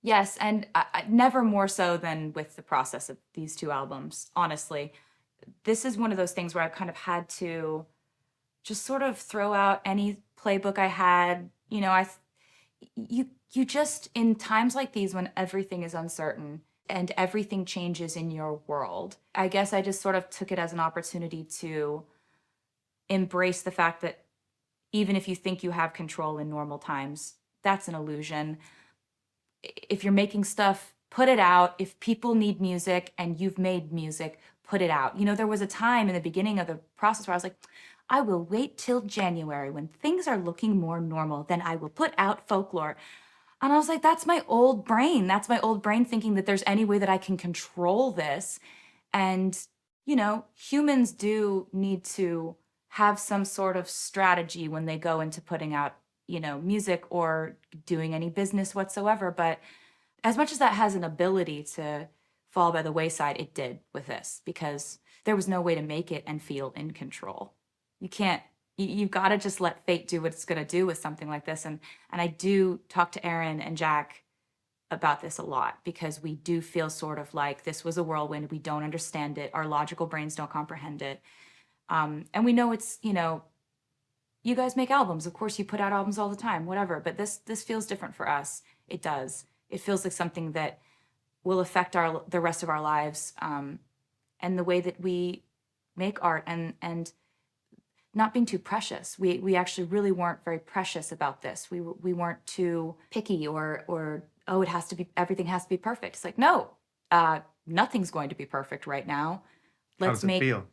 Yes, and never more so than with the process of these two albums, honestly. This is one of those things where I've kind of had to just sort of throw out any playbook I had. You just in times like these when everything is uncertain and everything changes in your world, I guess I just sort of took it as an opportunity to embrace the fact that even if you think you have control in normal times, that's an illusion. If you're making stuff, put it out. If people need music and you've made music, put it out. There was a time in the beginning of the process where I was like, I will wait till January when things are looking more normal, then I will put out Folklore. And I was like, that's my old brain. That's my old brain thinking that there's any way that I can control this. And, humans do need to have some sort of strategy when they go into putting out, music or doing any business whatsoever. But as much as that has an ability to fall by the wayside, it did with this because there was no way to make it and feel in control. You can't, you've got to just let fate do what it's going to do with something like this. And I do talk to Aaron and Jack about this a lot because we do feel sort of like this was a whirlwind. We don't understand it. Our logical brains don't comprehend it. And we know it's, you guys make albums. Of course, you put out albums all the time, whatever. But this feels different for us. It does. It feels like something that will affect the rest of our lives, and the way that we make art and not being too precious. We actually really weren't very precious about this. We weren't too picky or oh, it has to be, everything has to be perfect. It's like, no, nothing's going to be perfect right now. How Let's does it make feel?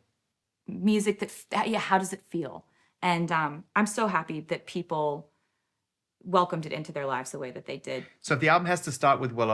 music yeah, how does it feel? And I'm so happy that people welcomed it into their lives the way that they did. So if the album has to start with Willow